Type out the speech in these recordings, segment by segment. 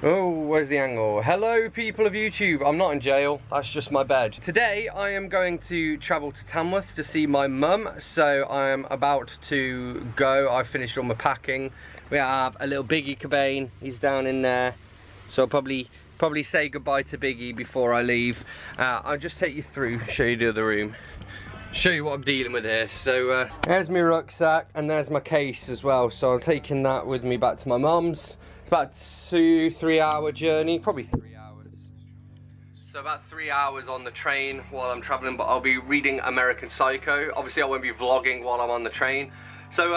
Oh, where's the angle? Hello people of YouTube, I'm not in jail, that's just my bed. Today I am going to travel to Tamworth to see my mum, so I am about to go. I've finished all my packing. We have a little Biggie Cobain, he's down in there, so I'll probably say goodbye to Biggie before I leave. I'll just take you through, show you the other room, show you what I'm dealing with here. So there's my rucksack and there's my case as well, so I'm taking that with me back to my mum's. It's about a 2-3 hour journey, probably 3 hours. So about 3 hours on the train while I'm traveling, but I'll be reading American Psycho. Obviously I won't be vlogging while I'm on the train. So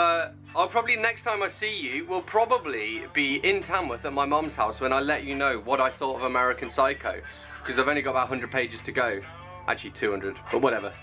I'll probably, next time I see you, will probably be in Tamworth at my mum's house when I let you know what I thought of American Psycho. Because I've only got about 100 pages to go. Actually 200, but whatever.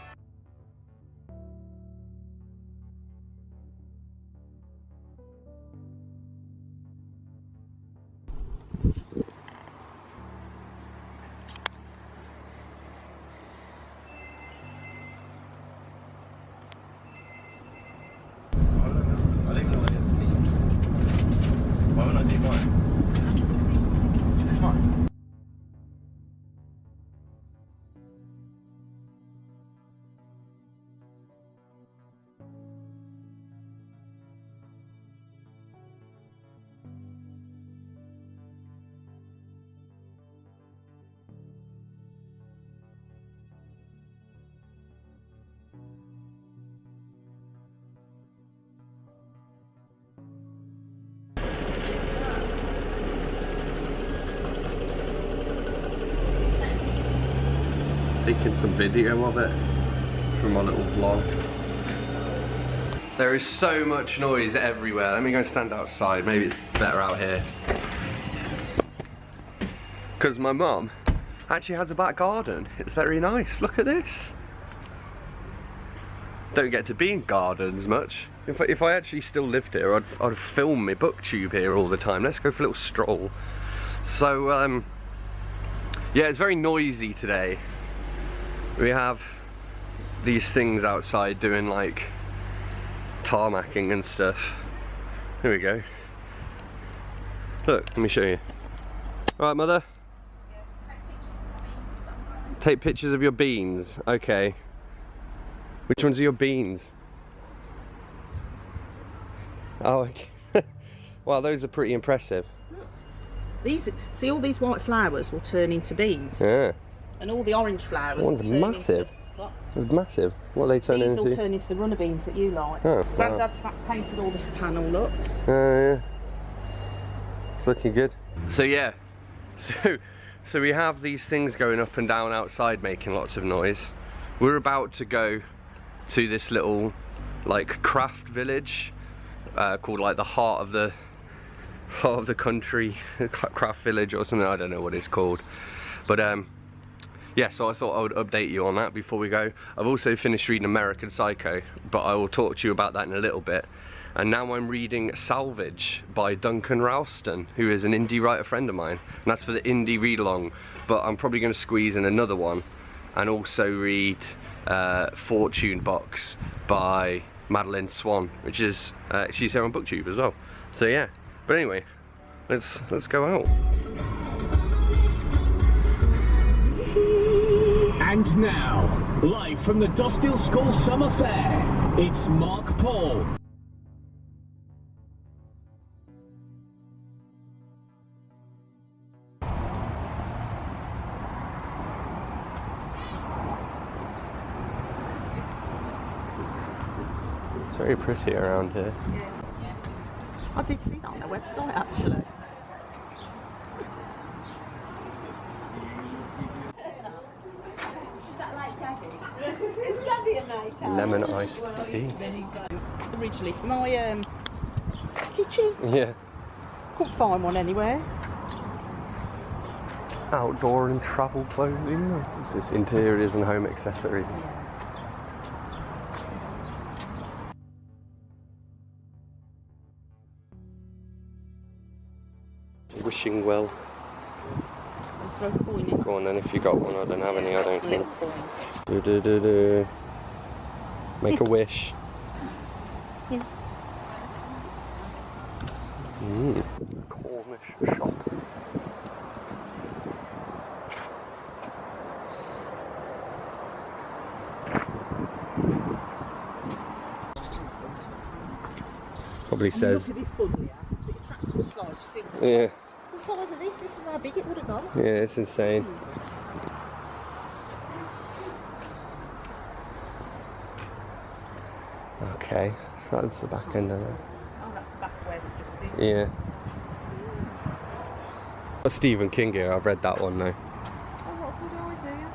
Taking some video of it from my little vlog. There is so much noise everywhere. Let me go and stand outside. Maybe it's better out here. Because my mum actually has a back garden. It's very nice. Look at this. Don't get to be in gardens much. If I actually still lived here, I'd film my booktube here all the time. Let's go for a little stroll. So yeah, it's very noisy today. We have these things outside doing like tarmacking and stuff. Here we go. Look, let me show you. Alright, mother? Take pictures of your beans. Okay. Which ones are your beans? Oh, okay. Wow, those are pretty impressive. These, see, all these white flowers will turn into beans. Yeah. And all the orange flowers. One's massive. What? It's massive. What are they turning into? These will turn into the runner beans that you like. Oh, Granddad's painted all this panel up. Yeah. It's looking good. So yeah, so we have these things going up and down outside making lots of noise. We're about to go to this little like craft village called like the heart of the country, craft village or something. I don't know what it's called, but yeah, so I thought I would update you on that before we go. I've also finished reading American Psycho, but I will talk to you about that in a little bit. And now I'm reading Salvage by Duncan Ralston, who is an indie writer friend of mine. And that's for the indie read-along, but I'm probably going to squeeze in another one. And also read Fortune Box by Madeleine Swann, which is, she's here on BookTube as well. So yeah, but anyway, let's go out. And now, live from the Dosthill School Summer Fair, it's Mark Paul. It's very pretty around here. Yeah. I did see that on their website actually. Lemon iced tea. Originally for my kitchen. Yeah. Couldn't find one anywhere. Outdoor and travel clothing. What's this? Interiors and home accessories. Wishing well. Go on then, if you got one. I don't have any, I don't think. Make a wish. Cornish shop. probably says. Look at this bud here. It attracts the flies. You see Yeah. the size of this is how big it would have gone. Yeah, it's insane. Okay, so that's the back end of it. Oh, that's the back where they've just been. Yeah. Got Stephen King here, I've read that one now. Oh, what good idea.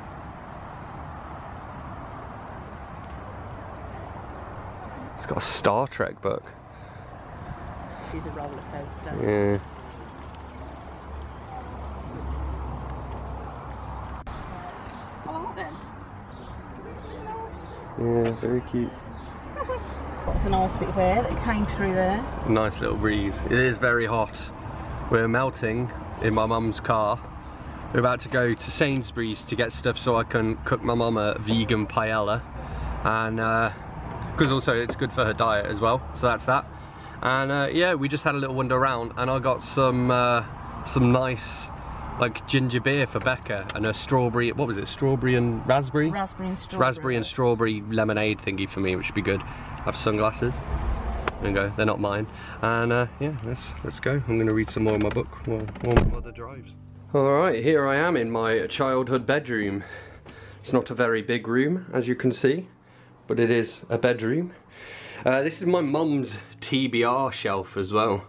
It's got a Star Trek book. Here's a roller coaster. Yeah. I like them. It's nice. Yeah, very cute. That's a nice bit of air that came through there. Nice little breeze. It is very hot. We're melting in my mum's car. We're about to go to Sainsbury's to get stuff so I can cook my mum a vegan paella, and because also it's good for her diet as well, so that's that. And yeah, we just had a little wander around and I got some nice like ginger beer for Becca and a strawberry, what was it, strawberry and raspberry? Raspberry and strawberry. Raspberry and strawberry lemonade thingy for me, which would be good. I have sunglasses. There you go, they're not mine. And yeah, let's go. I'm going to read some more of my book while my mother drives. Alright, here I am in my childhood bedroom. It's not a very big room, as you can see, but it is a bedroom. This is my mum's TBR shelf as well.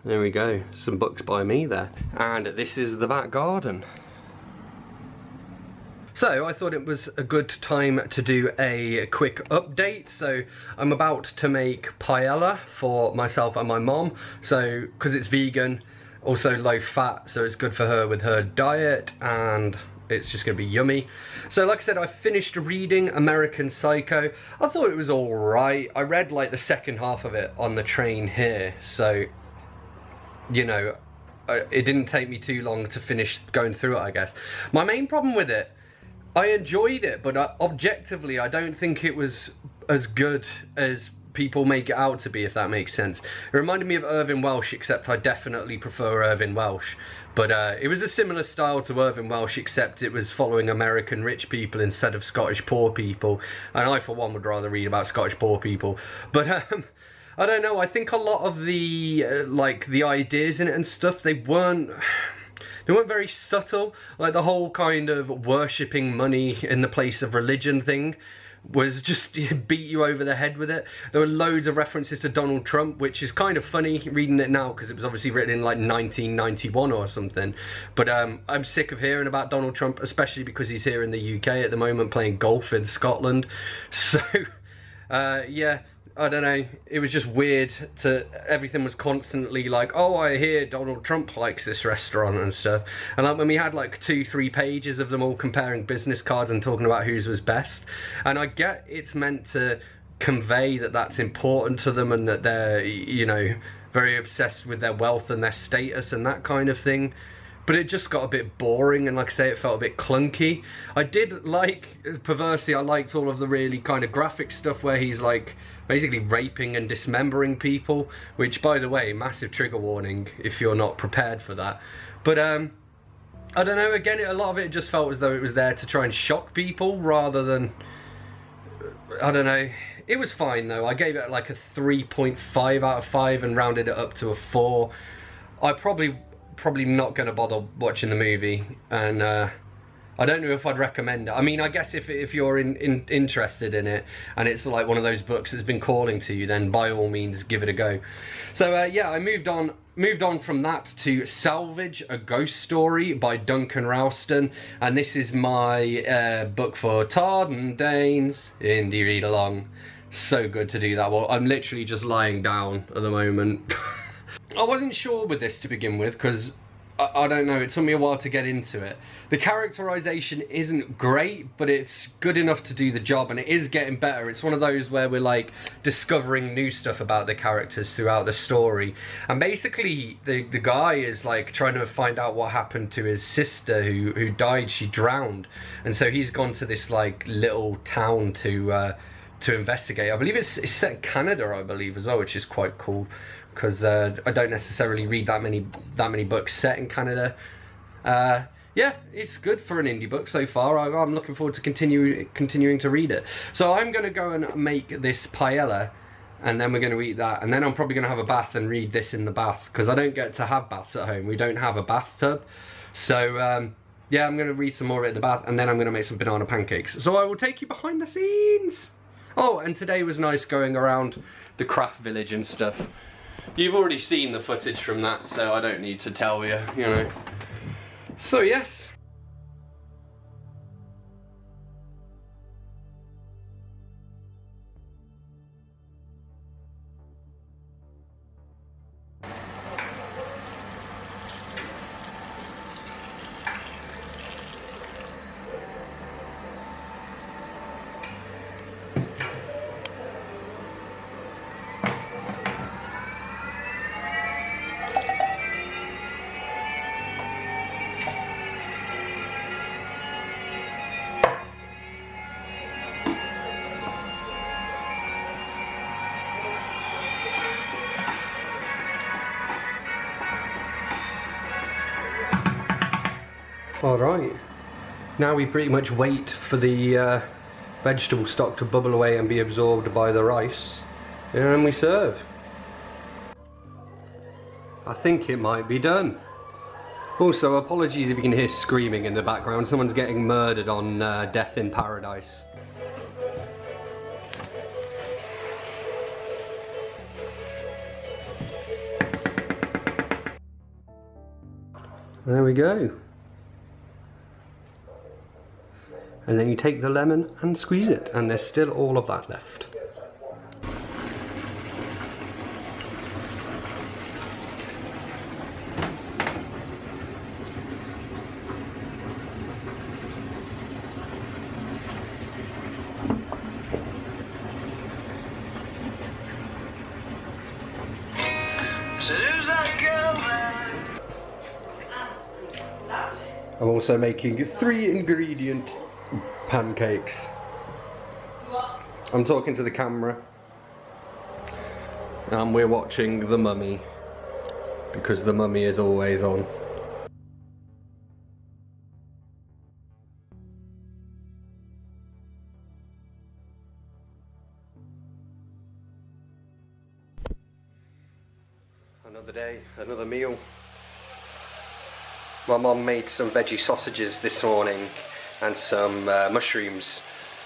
There we go, some books by me there. And this is the back garden. So I thought it was a good time to do a quick update. So I'm about to make paella for myself and my mom. So, because it's vegan, also low fat, so it's good for her with her diet, and it's just gonna be yummy. So like I said, I finished reading American Psycho. I thought it was alright. I read like the second half of it on the train here, so you know, it didn't take me too long to finish going through it, I guess. My main problem with it, I enjoyed it, but objectively I don't think it was as good as people make it out to be, if that makes sense. It reminded me of Irvine Welsh, except I definitely prefer Irvine Welsh. But it was a similar style to Irvine Welsh, except it was following American rich people instead of Scottish poor people. And I, for one, would rather read about Scottish poor people. But I don't know, I think a lot of the like the ideas in it and stuff, they weren't very subtle. Like the whole kind of worshipping money in the place of religion thing was just beat you over the head with it. There were loads of references to Donald Trump, which is kind of funny reading it now because it was obviously written in like 1991 or something. But I'm sick of hearing about Donald Trump, especially because he's here in the UK at the moment playing golf in Scotland. So yeah, I don't know, it was just weird to, everything was constantly like, oh, I hear Donald Trump likes this restaurant and stuff. And like when we had like 2-3 pages of them all comparing business cards and talking about whose was best. And I get it's meant to convey that that's important to them and that they're, you know, very obsessed with their wealth and their status and that kind of thing. But it just got a bit boring, and like I say, it felt a bit clunky. I did like, perversely, I liked all of the really kind of graphic stuff where he's like basically raping and dismembering people, which, by the way, massive trigger warning if you're not prepared for that. But I don't know, again, a lot of it just felt as though it was there to try and shock people rather than, I don't know. It was fine though. I gave it like a 3.5 out of 5 and rounded it up to a 4. I probably not going to bother watching the movie, and I don't know if I'd recommend it. I mean, I guess if you're interested in it and it's like one of those books that's been calling to you, then by all means give it a go. So yeah, I moved on from that to Salvage, a ghost story by Duncan Ralston, and this is my book for Todd and Dane's indie read along. So good to do that. Well, I'm literally just lying down at the moment. I wasn't sure with this to begin with because I don't know, it took me a while to get into it. The characterization isn't great, but it's good enough to do the job, and it is getting better. It's one of those where we're like discovering new stuff about the characters throughout the story. And basically the guy is like trying to find out what happened to his sister who died. She drowned, and so he's gone to this like little town to investigate. I believe it's set in Canada, I believe, as well, which is quite cool. Because I don't necessarily read that many books set in Canada. Yeah, it's good for an indie book so far. I'm looking forward to continuing to read it. So I'm going to go and make this paella, and then we're going to eat that, and then I'm probably going to have a bath and read this in the bath, because I don't get to have baths at home. We don't have a bathtub. So yeah, I'm going to read some more at the bath, and then I'm going to make some banana pancakes. So I will take you behind the scenes. Oh, and today was nice going around the craft village and stuff. You've already seen the footage from that, so I don't need to tell you, you know. So yes. Alright, now we pretty much wait for the vegetable stock to bubble away and be absorbed by the rice, and then we serve. I think it might be done. Also, apologies if you can hear screaming in the background. Someone's getting murdered on Death in Paradise. There we go. And then you take the lemon and squeeze it, and there's still all of that left. I'm also making 3-ingredient pancakes. I'm talking to the camera, and we're watching The Mummy, because The Mummy is always on. Another day, another meal. My mum made some veggie sausages this morning and some mushrooms,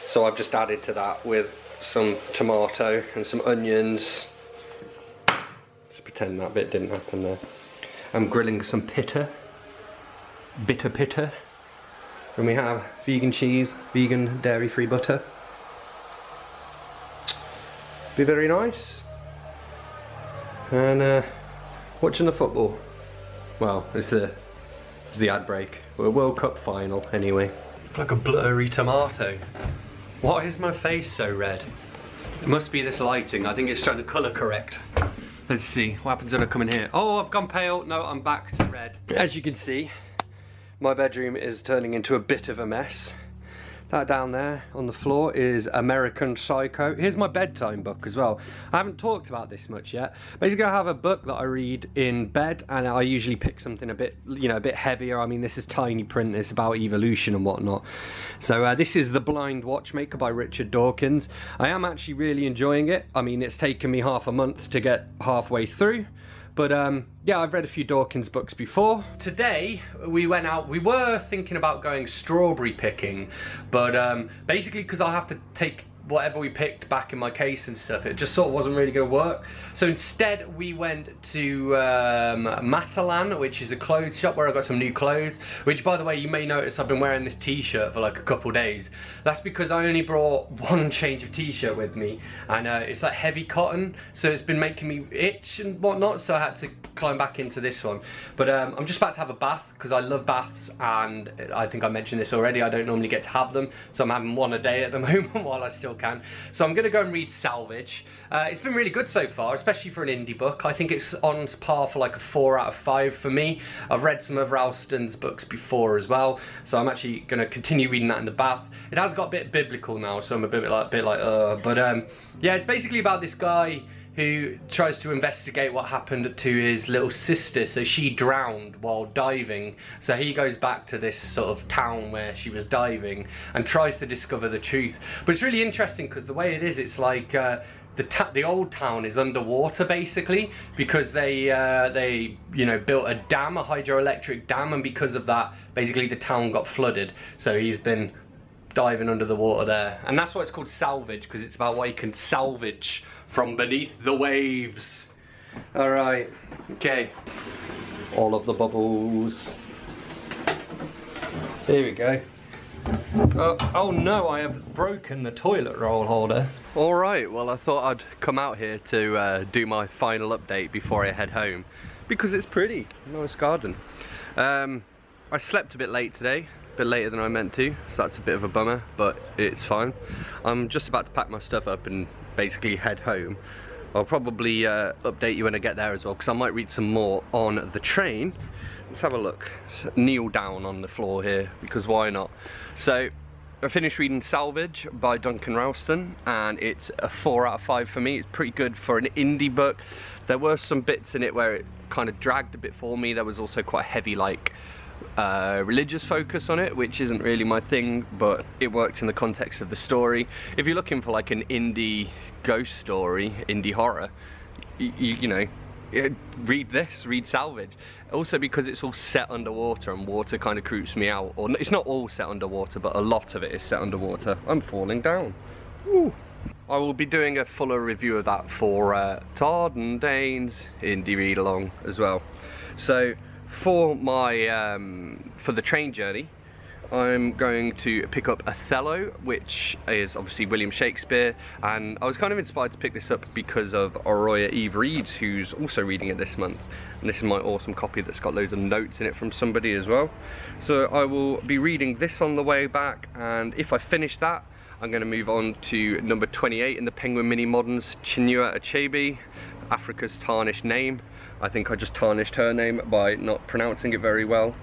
so I've just added to that with some tomato and some onions. Just pretend that bit didn't happen there. I'm grilling some bitter pitta, and we have vegan cheese, vegan dairy-free butter. Be very nice. And watching the football. Well, it's the ad break. We're World Cup final anyway. Like a blurry tomato. Why is my face so red? It must be this lighting. I think it's trying to colour correct. Let's see, what happens when I come in here? Oh, I've gone pale. No, I'm back to red. As you can see, my bedroom is turning into a bit of a mess. That down there on the floor is American Psycho. Here's my bedtime book as well. I haven't talked about this much yet. Basically, I have a book that I read in bed, and I usually pick something a bit, you know, a bit heavier. I mean, this is tiny print. It's about evolution and whatnot. So this is The Blind Watchmaker by Richard Dawkins. I am actually really enjoying it. I mean, it's taken me half a month to get halfway through. But yeah, I've read a few Dawkins books before. Today we went out, we were thinking about going strawberry picking, but basically because I have to take whatever we picked back in my case and stuff, it just sort of wasn't really going to work. So instead we went to Madeleine, which is a clothes shop where I got some new clothes, which by the way, you may notice I've been wearing this t-shirt for like a couple days. That's because I only brought one change of t-shirt with me, and it's like heavy cotton, so it's been making me itch and whatnot, so I had to climb back into this one. But I'm just about to have a bath because I love baths, and I think I mentioned this already, I don't normally get to have them, so I'm having one a day at the moment while I still can. So I'm going to go and read Salvage. It's been really good so far, especially for an indie book. I think it's on par for like a 4 out of 5 for me. I've read some of Ralston's books before as well, so I'm actually going to continue reading that in the bath. It has got a bit biblical now, so I'm a bit like but yeah, it's basically about this guy who tries to investigate what happened to his little sister. So she drowned while diving, so he goes back to this sort of town where she was diving and tries to discover the truth. But it's really interesting because the way it is, it's like the old town is underwater basically, because they you know, built a dam, a hydroelectric dam, and because of that basically the town got flooded. So he's been diving under the water there, and that's why it's called Salvage, because it's about what you can salvage from beneath the waves. All right, okay, all of the bubbles. Here we go. Oh no, I have broken the toilet roll holder. Alright, well I thought I'd come out here to do my final update before I head home, because it's pretty, nice garden. I slept a bit late today, a bit later than I meant to, so that's a bit of a bummer, but it's fine. I'm just about to pack my stuff up and basically head home. I'll probably update you when I get there as well, because I might read some more on the train. Let's have a look. Just kneel down on the floor here, because why not? So I finished reading Salvage by Duncan Ralston, and it's a 4 out of 5 for me. It's pretty good for an indie book. There were some bits in it where it kind of dragged a bit for me. There was also quite a heavy like religious focus on it, which isn't really my thing, but it worked in the context of the story. If you're looking for like an indie ghost story, indie horror, you know, read this, read Salvage. Also because it's all set underwater, and water kind of creeps me out. Or it's not all set underwater, but a lot of it is set underwater. I'm falling down. Woo. I will be doing a fuller review of that for Todd and Dane's indie read along as well. So for my for the train journey, I'm going to pick up Othello, which is obviously William Shakespeare, and I was kind of inspired to pick this up because of Roya Eve Reads, who's also reading it this month, and this is my awesome copy that's got loads of notes in it from somebody as well. So I will be reading this on the way back, and if I finish that, I'm going to move on to number 28 in the Penguin Mini Moderns, Chinua Achebe, Africa's Tarnished Name. I think I just tarnished her name by not pronouncing it very well.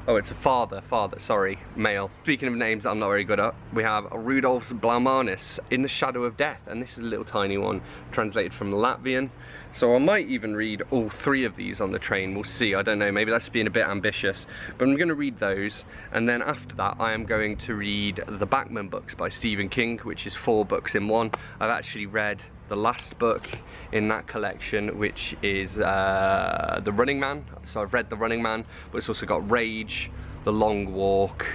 Oh, it's a father, sorry, male. Speaking of names that I'm not very good at, we have Rudolfs Blaumanis, In the Shadow of Death, and this is a little tiny one, translated from Latvian. So I might even read all 3 of these on the train, we'll see, I don't know, maybe that's being a bit ambitious. But I'm going to read those, and then after that I am going to read the Bachman books by Stephen King, which is 4 books in one. I've actually read the last book in that collection, which is The Running Man. So I've read The Running Man, but it's also got Rage, The Long Walk,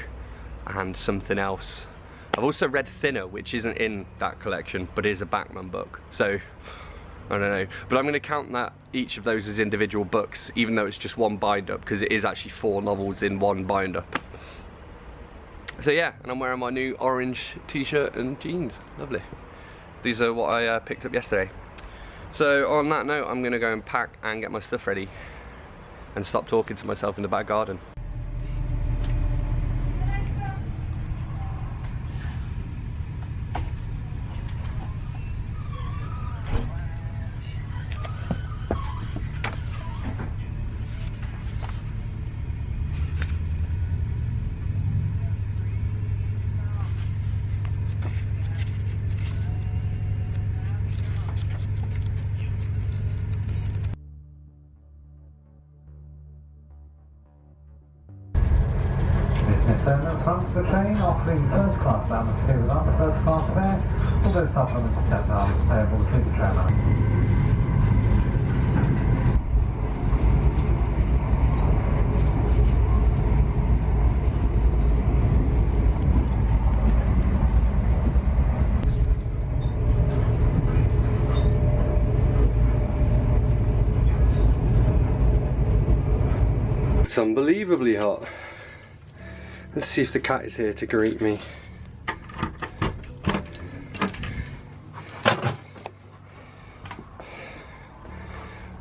and something else. I've also read Thinner, which isn't in that collection, but is a Bachman book. So I don't know, but I'm going to count that each of those as individual books, even though it's just one bind-up, because it is actually 4 novels in one bind-up. So yeah, and I'm wearing my new orange t-shirt and jeans. Lovely. These are what I picked up yesterday. So on that note, I'm going to go and pack and get my stuff ready and stop talking to myself in the back garden. Owners front of the train offering first class balance here without the first class fare, although supplements to £10 payable to the traveller. It's unbelievably hot. Let's see if the cat is here to greet me.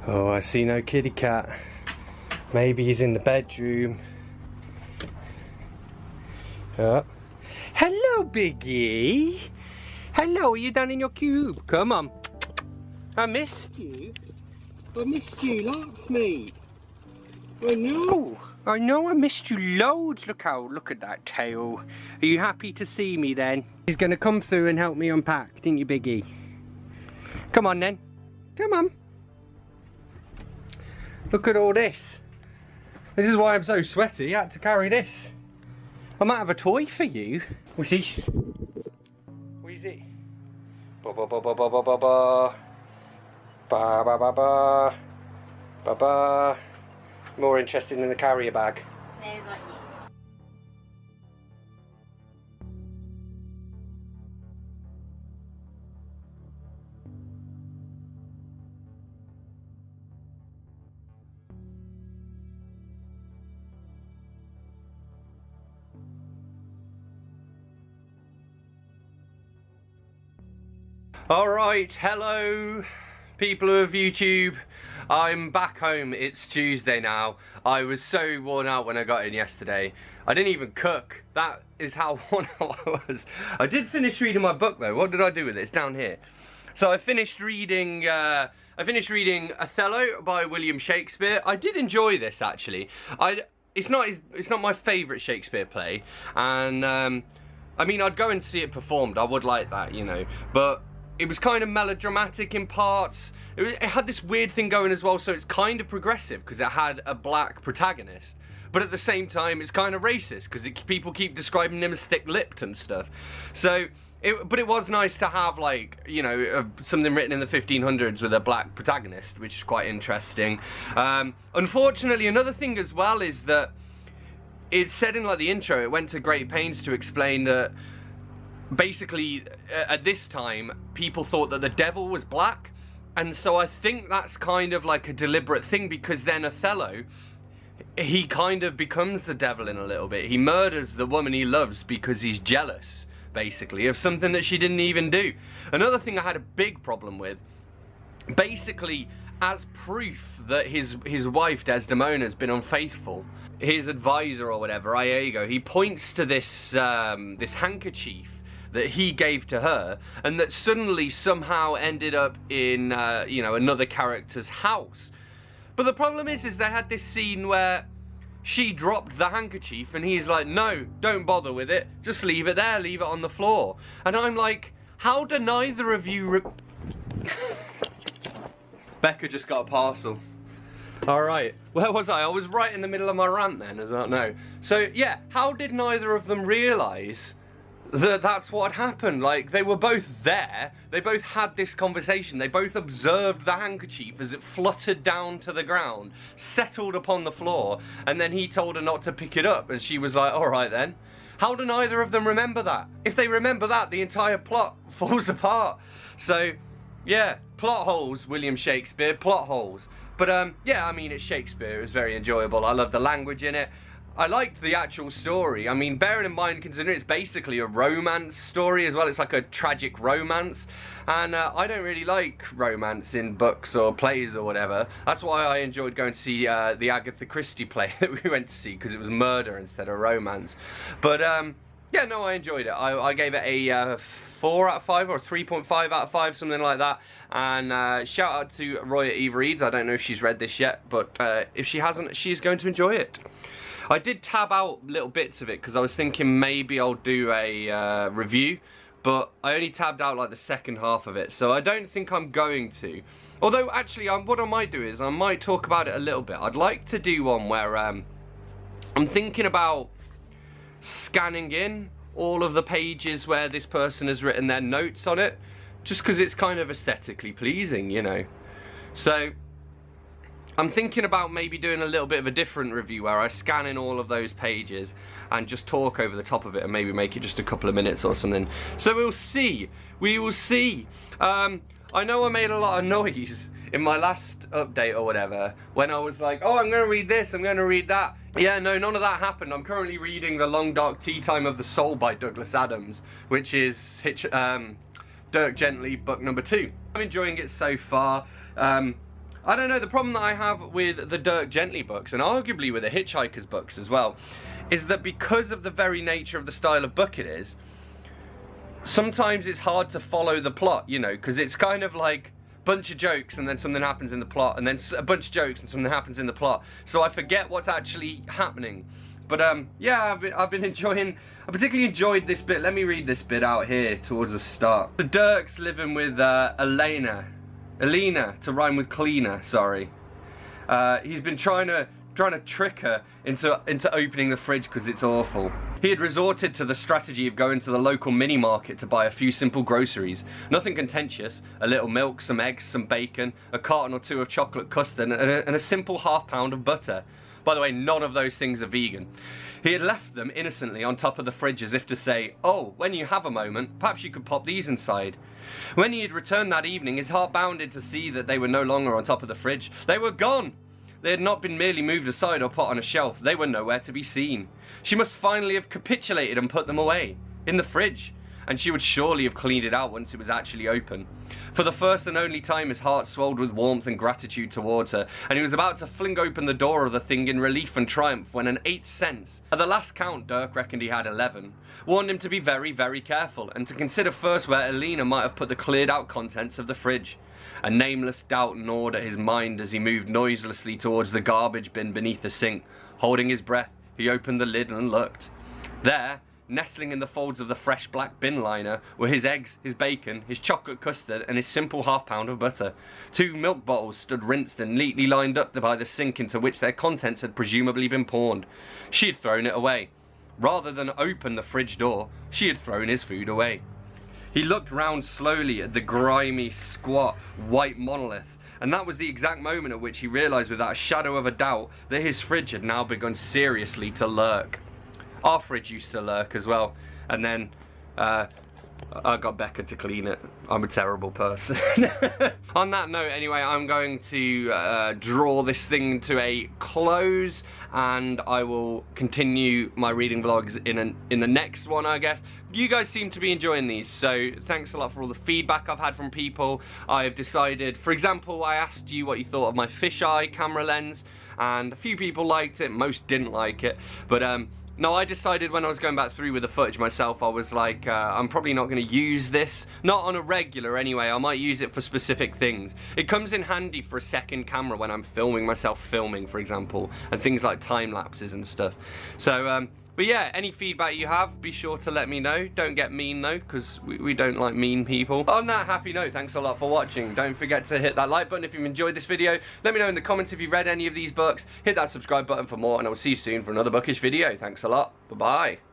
Oh, I see no kitty cat. Maybe he's in the bedroom. Oh. Hello, Biggie. Hello, are you down in your cube? Come on. I missed you. I missed you, lots, mate. I know I missed you loads. Look at that tail. Are you happy to see me then? He's gonna come through and help me unpack, didn't you, Biggie? Come on then, come on. Look at all this. This is why I'm so sweaty, I had to carry this. I might have a toy for you. What's this? What is it? Ba ba ba ba ba ba ba ba. Ba ba ba ba. Ba ba. More interested in the carrier bag. There's like you. Alright, hello people of YouTube. I'm back home. It's Tuesday now. I was so worn out when I got in yesterday. I didn't even cook. That is how worn out I was. I did finish reading my book though. What did I do with it? It's down here. So I finished reading Othello by William Shakespeare. I did enjoy this actually. It's not my favourite Shakespeare play, and I mean I'd go and see it performed. I would like that, you know, but it was kind of melodramatic in parts. It had this weird thing going as well, so it's kind of progressive because it had a black protagonist, but at the same time it's kind of racist because people keep describing him as thick-lipped and stuff. So, but it was nice to have, like, you know, something written in the 1500s with a black protagonist, which is quite interesting. Unfortunately, another thing as well is that it said in like the intro, it went to great pains to explain that basically at this time people thought that the devil was black, and so I think that's kind of like a deliberate thing, because then Othello, he kind of becomes the devil in a little bit. He murders the woman he loves because he's jealous basically of something that she didn't even do. Another thing I had a big problem with, basically as proof that his wife Desdemona has been unfaithful, his advisor or whatever, Iago, he points to this this handkerchief that he gave to her, and that suddenly somehow ended up in you know, another character's house. But the problem is they had this scene where she dropped the handkerchief and he's like, no, don't bother with it, just leave it there, leave it on the floor. And I'm like, how do neither of you Becca just got a parcel. Alright, where was I? I was right in the middle of my rant then, I don't know. So yeah, how did neither of them realise that that's what happened? Like, they were both there, they both had this conversation, they both observed the handkerchief as it fluttered down to the ground, settled upon the floor, and then he told her not to pick it up, and she was like, alright then. How do neither of them remember that? If they remember that, the entire plot falls apart. So, yeah, plot holes, William Shakespeare, plot holes. But, yeah, I mean, it's Shakespeare, it was very enjoyable, I love the language in it. I liked the actual story. I mean, bearing in mind, considering it's basically a romance story as well, it's like a tragic romance, and I don't really like romance in books or plays or whatever. That's why I enjoyed going to see the Agatha Christie play that we went to see, because it was murder instead of romance. But yeah, no, I enjoyed it. I gave it a 4 out of 5 or 3.5 out of 5, something like that. And shout out to Roya Eve Reads. I don't know if she's read this yet, but if she hasn't, she's going to enjoy it. I did tab out little bits of it because I was thinking maybe I'll do a review, but I only tabbed out like the second half of it, so I don't think I'm going to. Although actually what I might do is I might talk about it a little bit. I'd like to do one where I'm thinking about scanning in all of the pages where this person has written their notes on it, just because it's kind of aesthetically pleasing, you know. So I'm thinking about maybe doing a little bit of a different review where I scan in all of those pages and just talk over the top of it and maybe make it just a couple of minutes or something. So we'll see. We will see. I know I made a lot of noise in my last update or whatever when I was like, oh, I'm going to read this, I'm going to read that. Yeah, no, none of that happened. I'm currently reading The Long Dark Tea Time of the Soul by Douglas Adams, which is Dirk Gently book number 2. I'm enjoying it so far. I don't know, the problem that I have with the Dirk Gently books, and arguably with the Hitchhiker's books as well, is that because of the very nature of the style of book it is, sometimes it's hard to follow the plot, you know, because it's kind of like a bunch of jokes and then something happens in the plot, and then a bunch of jokes and something happens in the plot, so I forget what's actually happening. But yeah, I've been enjoying, I particularly enjoyed this bit. Let me read this bit out here towards the start. The Dirk's living with Elena, to rhyme with cleaner, sorry. He's been trying to trying to trick her into opening the fridge because it's awful. He had resorted to the strategy of going to the local mini market to buy a few simple groceries. Nothing contentious, a little milk, some eggs, some bacon, a carton or two of chocolate custard, and a simple half-pound of butter. By the way, none of those things are vegan. He had left them innocently on top of the fridge as if to say, oh, when you have a moment, perhaps you could pop these inside. When he had returned that evening, his heart bounded to see that they were no longer on top of the fridge. They were gone! They had not been merely moved aside or put on a shelf. They were nowhere to be seen. She must finally have capitulated and put them away. In the fridge. And she would surely have cleaned it out once it was actually open. For the first and only time his heart swelled with warmth and gratitude towards her, and he was about to fling open the door of the thing in relief and triumph when an eighth sense, at the last count Dirk reckoned he had 11, warned him to be very, very careful, and to consider first where Elena might have put the cleared out contents of the fridge. A nameless doubt gnawed at his mind as he moved noiselessly towards the garbage bin beneath the sink. Holding his breath, he opened the lid and looked. There, nestling in the folds of the fresh black bin liner, were his eggs, his bacon, his chocolate custard, and his simple half-pound of butter. 2 milk bottles stood rinsed and neatly lined up by the sink into which their contents had presumably been poured. She had thrown it away. Rather than open the fridge door, she had thrown his food away. He looked round slowly at the grimy, squat, white monolith, and that was the exact moment at which he realised without a shadow of a doubt that his fridge had now begun seriously to lurk. Our fridge used to lurk as well, and then I got Becca to clean it. I'm a terrible person. On that note, anyway, I'm going to draw this thing to a close, and I will continue my reading vlogs in the next one, I guess. You guys seem to be enjoying these, so thanks a lot for all the feedback I've had from people. I've decided, for example, I asked you what you thought of my fisheye camera lens, and a few people liked it, most didn't like it, but no, I decided when I was going back through with the footage myself, I was like, I'm probably not going to use this. Not on a regular anyway, I might use it for specific things. It comes in handy for a second camera when I'm filming myself filming, for example, and things like time lapses and stuff. So, but yeah, any feedback you have, be sure to let me know. Don't get mean though, because we don't like mean people. On that happy note, thanks a lot for watching. Don't forget to hit that like button if you've enjoyed this video. Let me know in the comments if you've read any of these books. Hit that subscribe button for more, and I will see you soon for another bookish video. Thanks a lot. Bye-bye.